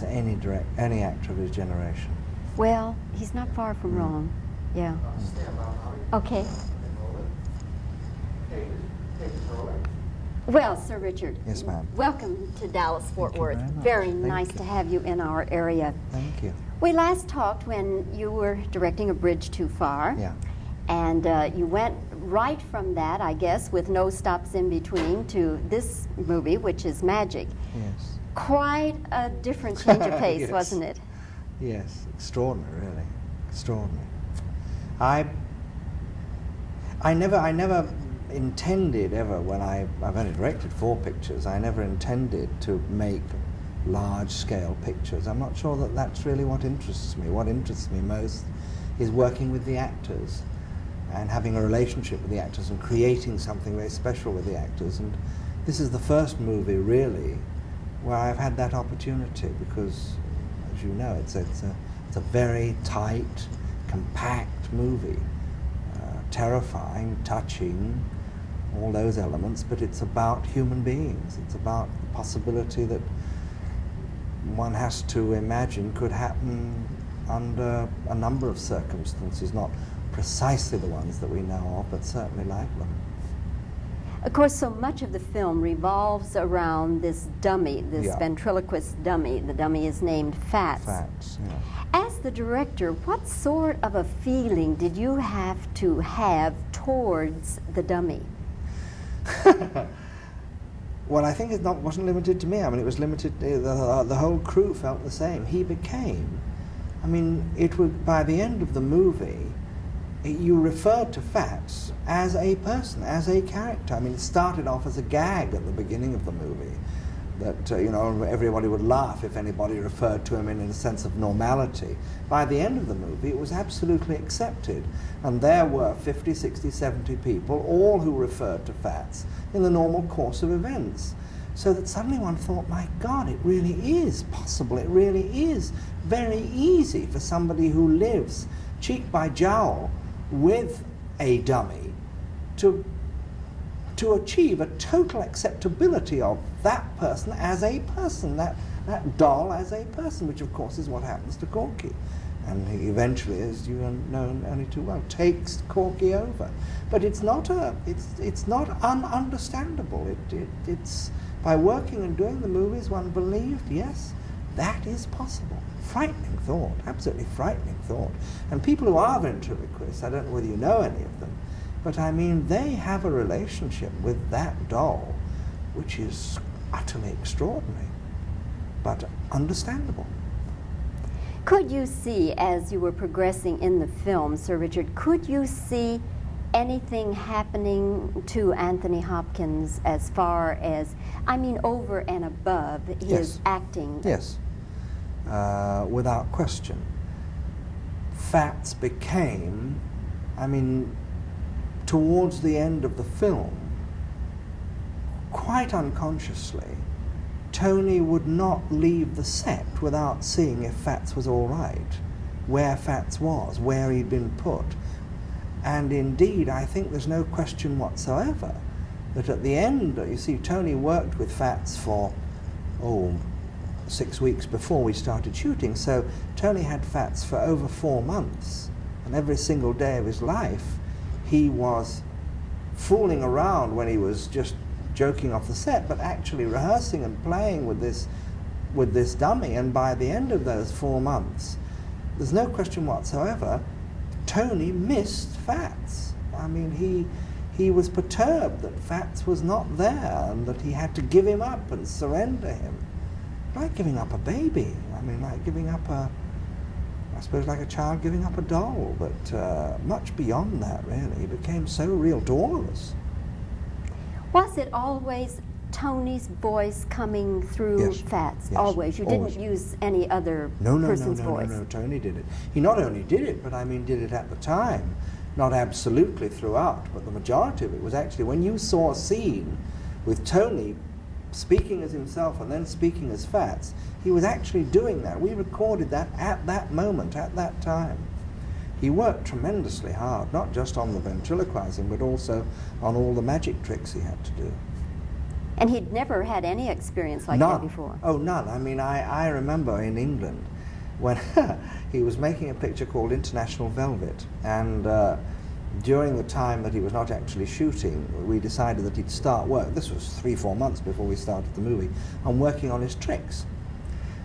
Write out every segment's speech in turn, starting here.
to any actor of his generation. Well, he's not far from wrong. Yeah. Okay. Well, Sir Richard. Yes, ma'am. Welcome to Dallas-Fort Thank you Worth. very much. Very Thank nice you. to have you in our area. Thank you. We last talked when you were directing A Bridge Too Far. Yeah. And you went right from that, I guess, with no stops in between, to this movie, which is Magic. Yes. Quite a different change of pace, Yes. wasn't it? Yes, extraordinary, really, extraordinary. I never intended ever, when I've only directed 4 pictures, I never intended to make large-scale pictures. I'm not sure that that's really what interests me. What interests me most is working with the actors and having a relationship with the actors and creating something very special with the actors. And this is the first movie, really, where I've had that opportunity because, as you know, it's a very tight, compact movie. Terrifying, touching, all those elements, but it's about human beings. It's about the possibility that one has to imagine could happen under a number of circumstances, not precisely the ones that we know of, but certainly like them. Of course, so much of the film revolves around this dummy, this Yeah. ventriloquist dummy. The dummy is named Fats. Facts, yeah. As the director, what sort of a feeling did you have to have towards the dummy? Well, I think it wasn't limited to me. I mean, it was limited, the whole crew felt the same. He became, I mean, it was, by the end of the movie, you referred to Fats as a person, as a character. I mean, it started off as a gag at the beginning of the movie, that, you know, everybody would laugh if anybody referred to him in a sense of normality. By the end of the movie, it was absolutely accepted. And there were 50, 60, 70 people, all who referred to Fats in the normal course of events. So that suddenly one thought, my God, it really is possible. It really is very easy for somebody who lives cheek by jowl with a dummy to achieve a total acceptability of that person, that doll as a person, which of course is what happens to Corky. And he eventually, as you know only too well, takes Corky over. But it's not ununderstandable. It's by working and doing the movies, one believed, yes, that is possible. Frightening thought, absolutely frightening thought. And people who are ventriloquists, I don't know whether you know any of them, but I mean, they have a relationship with that doll which is utterly extraordinary, but understandable. Could you see, as you were progressing in the film, Sir Richard, could you see anything happening to Anthony Hopkins as far as, I mean, over and above his Yes. acting? Yes, without question. Fats became, I mean, towards the end of the film, quite unconsciously, Tony would not leave the set without seeing if Fats was all right, where Fats was, where he'd been put. And indeed, I think there's no question whatsoever that at the end, you see, Tony worked with Fats for, 6 weeks before we started shooting, so Tony had Fats for over 4 months, and every single day of his life he was fooling around when he was just joking off the set, but actually rehearsing and playing with this dummy. And by the end of those 4 months, there's no question whatsoever, Tony missed Fats. I mean, he was perturbed that Fats was not there and that he had to give him up and surrender him. Like giving up a baby. I mean, like giving up I suppose like a child giving up a doll, but much beyond that, really. It became so real to all of us. Was it always Tony's voice coming through Yes. Fats? Yes. Always? You Always. Didn't use any other No, person's voice? No, Tony did it. He not only did it, but I mean did it at the time. Not absolutely throughout, but the majority of it was actually when you saw a scene with Tony speaking as himself and then speaking as Fats, he was actually doing that. We recorded that at that moment, at that time. He worked tremendously hard, not just on the ventriloquizing, but also on all the magic tricks he had to do. And he'd never had any experience like that before. Oh, none. I mean, I remember in England when he was making a picture called International Velvet, and during the time that he was not actually shooting, we decided that he'd start work. This was 3-4 months before we started the movie, on working on his tricks.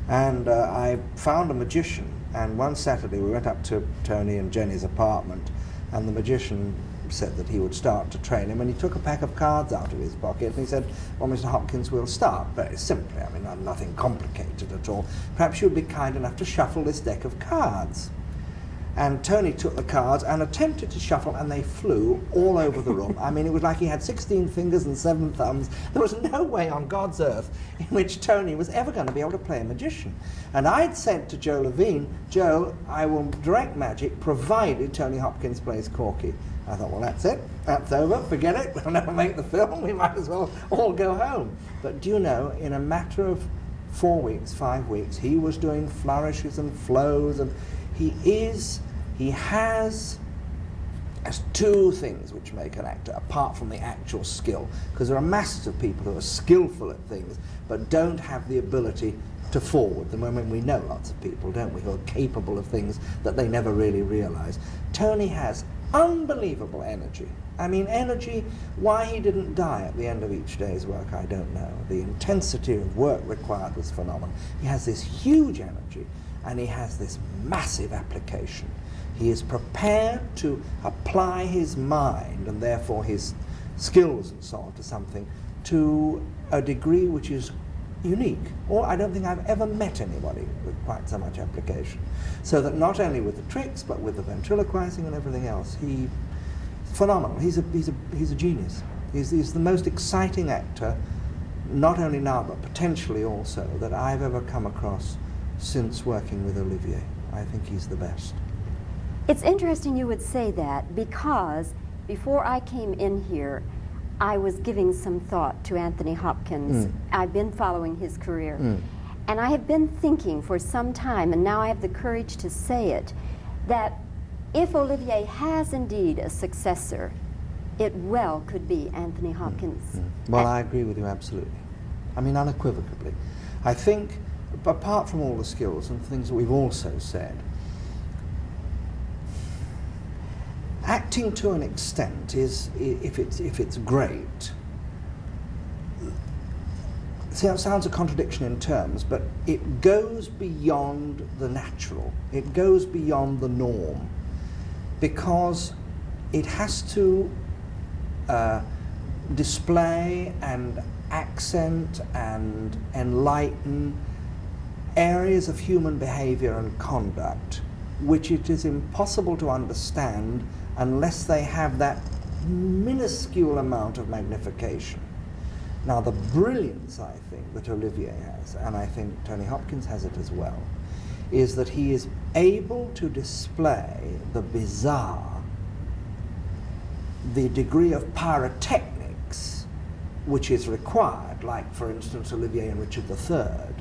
And I found a magician, and one Saturday we went up to Tony and Jenny's apartment, and the magician said that he would start to train him, and he took a pack of cards out of his pocket and he said, well, Mr. Hopkins, we'll start very simply. I mean, nothing complicated at all. Perhaps you'd be kind enough to shuffle this deck of cards. And Tony took the cards and attempted to shuffle, and they flew all over the room. I mean, it was like he had 16 fingers and 7 thumbs. There was no way on God's earth in which Tony was ever going to be able to play a magician. And I'd said to Joe Levine, Joe, I will direct magic provided Tony Hopkins plays Corky. I thought, well, that's it. That's over. Forget it. We'll never make the film. We might as well all go home. But do you know, in a matter of 4 weeks, 5 weeks, he was doing flourishes and flows, and he has two things which make an actor, apart from the actual skill, because there are masses of people who are skillful at things but don't have the ability to forward them. I mean, we know lots of people, don't we, who are capable of things that they never really realize. Tony has unbelievable energy. I mean, energy, why he didn't die at the end of each day's work, I don't know. The intensity of work required was phenomenal. He has this huge energy, and he has this massive application. He is prepared to apply his mind, and therefore his skills and so on, to something, to a degree which is unique. Or I don't think I've ever met anybody with quite so much application. So that not only with the tricks, but with the ventriloquizing and everything else, he's phenomenal. He's a genius. He's the most exciting actor, not only now, but potentially also, that I've ever come across since working with Olivier. I think he's the best. It's interesting you would say that, because before I came in here, I was giving some thought to Anthony Hopkins. I've been following his career. And I have been thinking for some time, and now I have the courage to say it, that if Olivier has indeed a successor, it well could be Anthony Hopkins. Well, I agree with you absolutely. I mean, unequivocally. I think, apart from all the skills and things that we've also said, acting to an extent is, if it's great, see, it sounds a contradiction in terms, but it goes beyond the natural. It goes beyond the norm, because it has to display and accent and enlighten areas of human behavior and conduct which it is impossible to understand unless they have that minuscule amount of magnification. Now, the brilliance, I think, that Olivier has, and I think Tony Hopkins has it as well, is that he is able to display the bizarre, the degree of pyrotechnics which is required, like, for instance, Olivier and Richard III,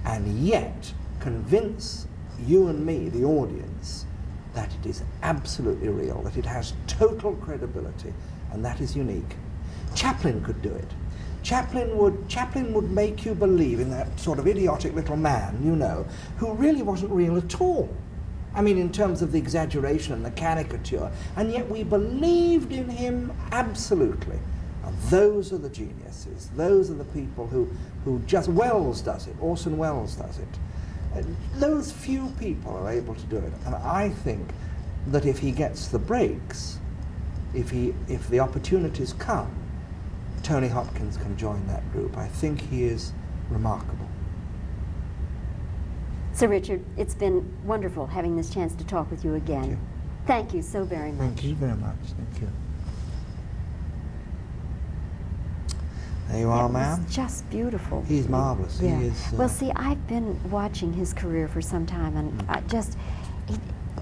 and yet convince you and me, the audience, that it is absolutely real, that it has total credibility, and that is unique. Chaplin could do it. Chaplin would make you believe in that sort of idiotic little man, you know, who really wasn't real at all. I mean, in terms of the exaggeration and the caricature, and yet we believed in him absolutely. And those are the geniuses. Those are the people who just, Wells does it, Orson Welles does it. Those few people are able to do it, and I think that if he gets the breaks, if the opportunities come, Tony Hopkins can join that group. I think he is remarkable. Sir Richard, it's been wonderful having this chance to talk with you again. Thank you so very much. Thank you very much. Thank you. There you are, ma'am. Just beautiful. He's marvelous. Yeah. He is. Well, see, I've been watching his career for some time, and I just,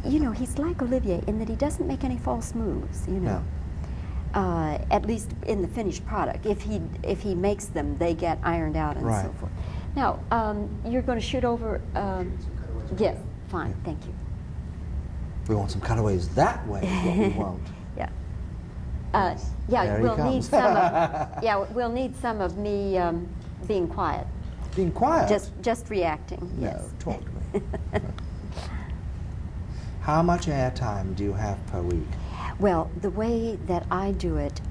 you know, he's like Olivier in that he doesn't make any false moves. You know, at least in the finished product. If he makes them, they get ironed out and so forth. Now, you're going to shoot over. Yes, fine. Thank you. We want some cutaways that way. Is what we want. Yeah. Yeah, There he we'll need comes. some. Yeah, we'll need some of me being quiet, Being quiet? just reacting. No, Yes. talk to me. How much airtime do you have per week? Well, the way that I do it,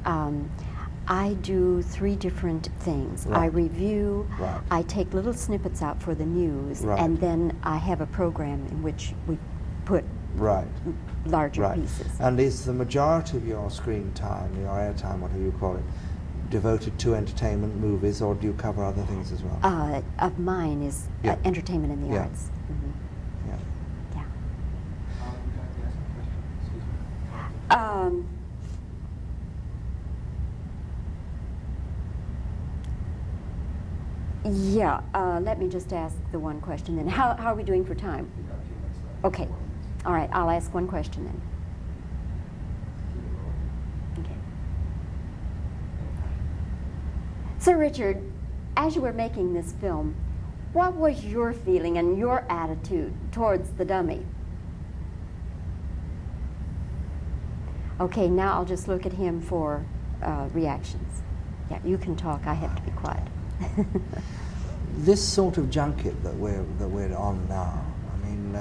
I do 3 different things. I Right. review, Right. I take little snippets out for the news, Right. and then I have a program in which we put Right. larger Right. pieces. And is the majority of your screen time, your airtime, whatever you call it, devoted to entertainment, movies, or do you cover other things as well? Of mine is Yeah. entertainment and the Yeah. arts. Yeah. Yeah. Excuse me. Yeah, let me just ask the one question then. How are we doing for time? We've got a few minutes left. Okay. 4 minutes. All right, I'll ask one question then. Keep it rolling. Okay. Sir Richard, as you were making this film, what was your feeling and your attitude towards the dummy? Okay, now I'll just look at him for reactions. Yeah, you can talk. I have to be quiet. This sort of junket that we're on now, I mean,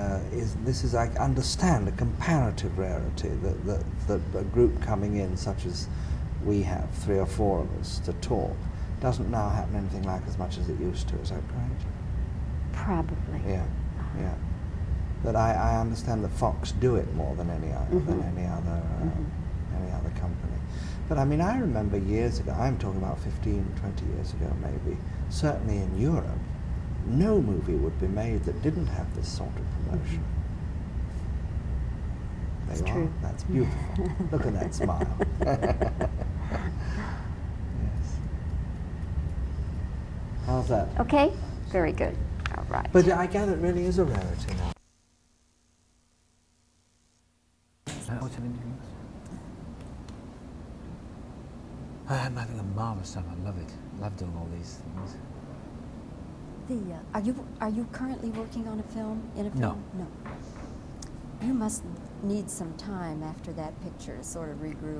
this is, I understand, a comparative rarity that a group coming in, such as we have, 3 or 4 of us, to talk, doesn't now happen anything like as much as it used to. Is that correct? Probably. Yeah, yeah. But I understand that Fox do it more than any other any other company. But I mean, I remember years ago, I'm talking about 15, 20 years ago maybe, certainly in Europe, no movie would be made that didn't have this sort of promotion. There It's you true. are. That's beautiful. Look at that smile. Yes. How's that? Okay? Very good. All right. But I gather it really is a rarity now. What's an interview? I'm having a marvelous time. I love it. Love doing all these things. Are you currently working on a film? In a film? No. No. You must need some time after that picture to sort of regroup.